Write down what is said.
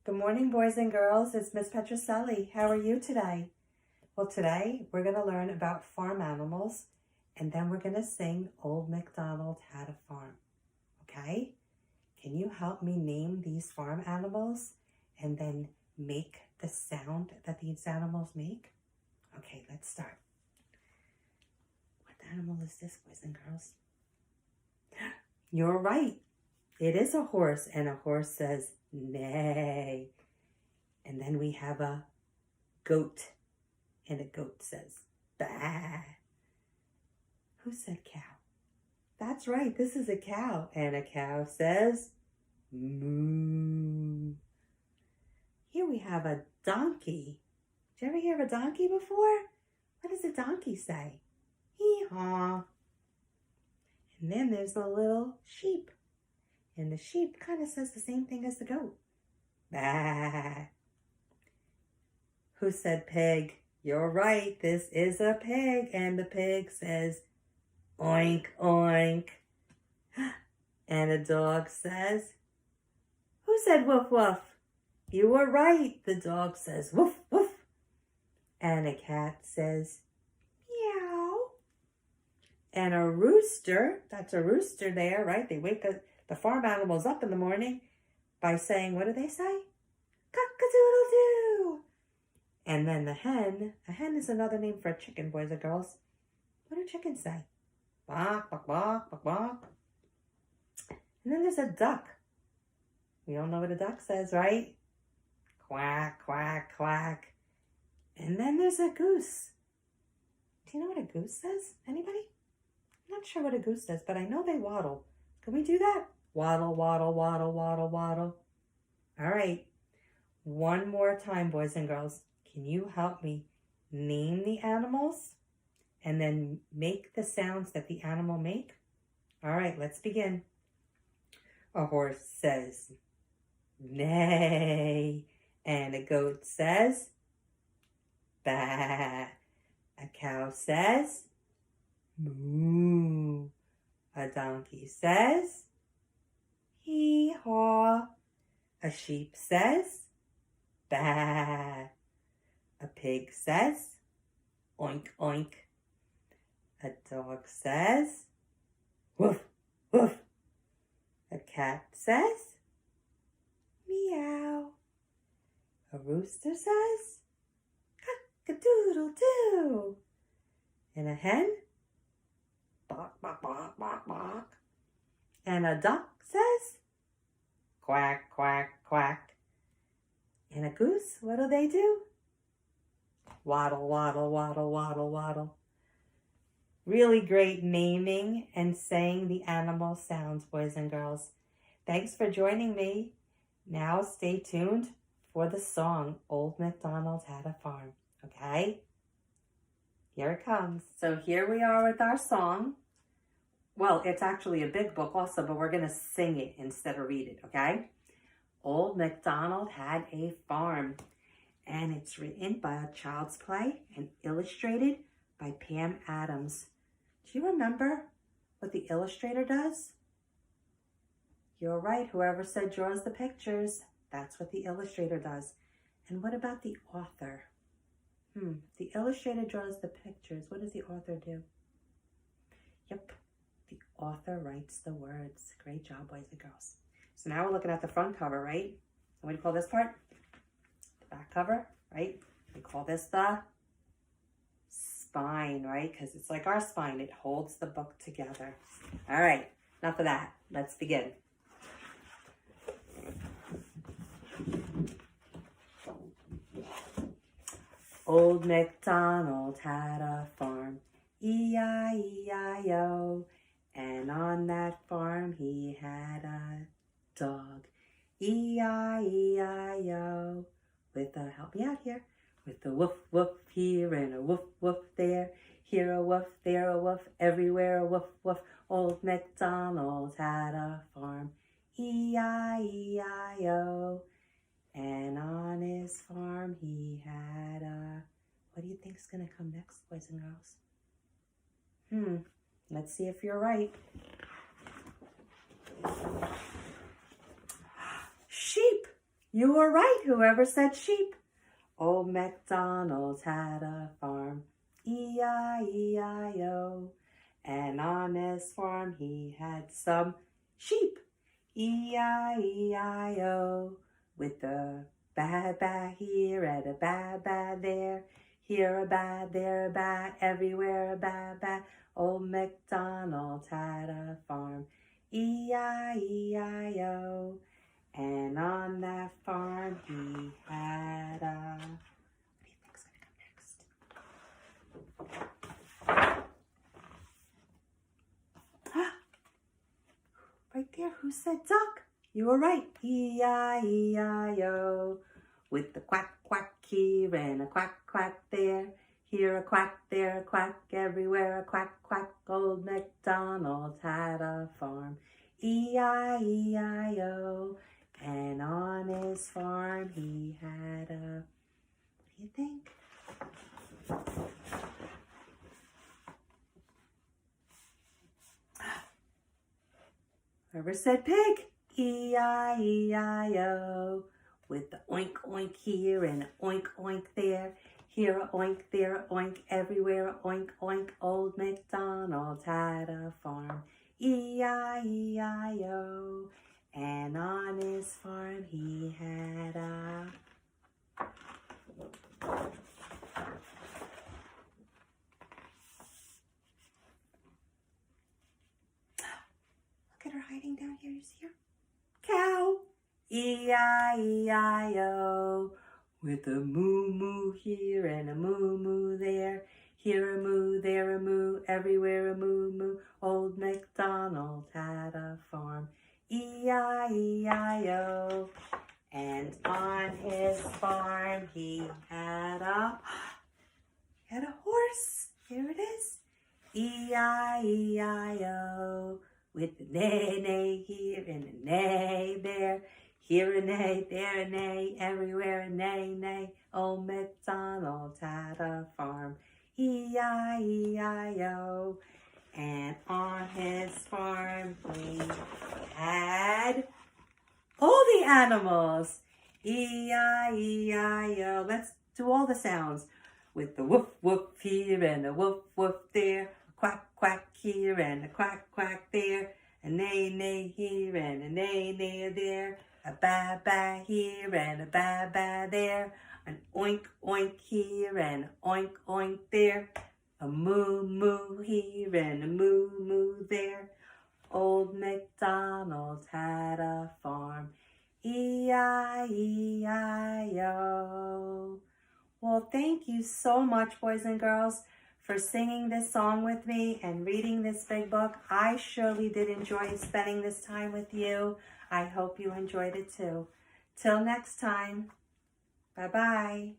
Good morning, boys and girls. It's Miss Petrocelli. How are you today? Well, today we're going to learn about farm animals, and then we're going to sing Old MacDonald Had a Farm. Okay? Can you help me name these farm animals and then make the sound that these animals make? Okay, let's start. What animal is this, boys and girls? You're right. It is a horse, and a horse says, neigh. And then we have a goat, and a goat says, bah. Who said cow? That's right, this is a cow, and a cow says, moo. Here we have a donkey. Did you ever hear of a donkey before? What does a donkey say? Hee-haw. And then there's a little sheep. And the sheep kind of says the same thing as the goat. Bah. Who said pig? You're right, this is a pig. And the pig says, oink, oink. And a dog says, who said woof, woof? You were right, the dog says, woof, woof. And a cat says, meow. And a rooster, that's a rooster there, right? They wake the farm animals up in the morning by saying, what do they say? Cock-a-doodle-doo. And then the hen, a hen is another name for a chicken, boys and girls. What do chickens say? Bawk, bawk, bawk, bawk, bawk. And then there's a duck. We all know what a duck says, right? Quack, quack, quack. And then there's a goose. Do you know what a goose says? Anybody? I'm not sure what a goose says, but I know they waddle. Can we do that? Waddle, waddle, waddle, waddle, waddle. All right. One more time, boys and girls. Can you help me name the animals and then make the sounds that the animal make? All right, let's begin. A horse says, neigh. And a goat says, bah. A cow says, moo. A donkey says, hee-haw. A sheep says, bah. A pig says, oink, oink. A dog says, woof, woof. A cat says, meow. A rooster says, cock-a-doodle-doo. And a hen, bawk, bawk, bawk, bawk, bawk. And a duck says, quack, quack, quack. And a goose, what do? Waddle, waddle, waddle, waddle, waddle. Really great naming and saying the animal sounds, boys and girls. Thanks for joining me. Now stay tuned for the song, Old MacDonald Had a Farm, okay? Here it comes. So here we are with our song. Well, it's actually a big book also, but we're going to sing it instead of read it, okay? Old MacDonald Had a Farm. And it's written by a Child's Play and illustrated by Pam Adams. Do you remember what the illustrator does? You're right, whoever said draws the pictures, that's what the illustrator does. And what about the author? The illustrator draws the pictures. What does the author do? Yep, the author writes the words. Great job, boys and girls. So now we're looking at the front cover, right? What do you call this part? Back cover, right? We call this the spine, right? Because it's like our spine. It holds the book together. All right, enough of that. Let's begin. Old MacDonald had a farm, E-I-E-I-O. And on that farm he had a dog, E-I-E-I-O. With a, help me out here, with a woof woof here and a woof woof there. Here a woof, there a woof, everywhere a woof woof. Old MacDonald had a farm, E-I-E-I-O. And on his farm he had a, what do you think is going to come next, boys and girls? Let's see if you're right. Sheep. You were right, whoever said sheep. Old MacDonald had a farm, E-I-E-I-O. And on his farm he had some sheep, E-I-E-I-O. With a ba here and a ba there. Here a ba, there a ba, everywhere a ba. Old MacDonald had a farm, E-I-E-I-O. And on that farm he had a... What do you think's gonna come next? Right there, who said duck? You were right, E-I-E-I-O. With the quack, quack here and a quack, quack there. Here a quack, there a quack, everywhere a quack, quack. Old MacDonald had a farm, E-I-E-I-O. And on his farm he had a... What do you think? Whoever said pig? E-I-E-I-O. With the oink, oink here and a oink, oink there. Here a oink, there a oink, everywhere a oink, oink. Old MacDonald had a farm, E-I-E-I-O. And on his farm he had a... Look at her hiding down here. You see her? Cow. E-I-E-I-O. With a moo moo here and a moo moo there. Here a moo, there a moo, everywhere a moo moo. Old MacDonald had a farm, E-I-E-I-O. And on his farm he had a horse. Here it is. E-I-E-I-O. With a neigh, neigh here and a neigh there. Here a neigh, there a neigh, everywhere a neigh, neigh. Old MacDonald had a farm, E-I-E-I-O. And on his farm he had all the animals, E-I-E-I-O. Let's do all the sounds. With the woof, woof here and a woof, woof there. A quack, quack here and a quack, quack there. A neigh, neigh here and a neigh, neigh there. A ba, ba here and a ba, ba there. An oink, oink here and an oink, oink there. A moo, moo here and a moo, moo there. Old MacDonald had a farm, E-I-E-I-O. Well, thank you so much, boys and girls, for singing this song with me and reading this big book. I surely did enjoy spending this time with you. I hope you enjoyed it too. Till next time, bye-bye.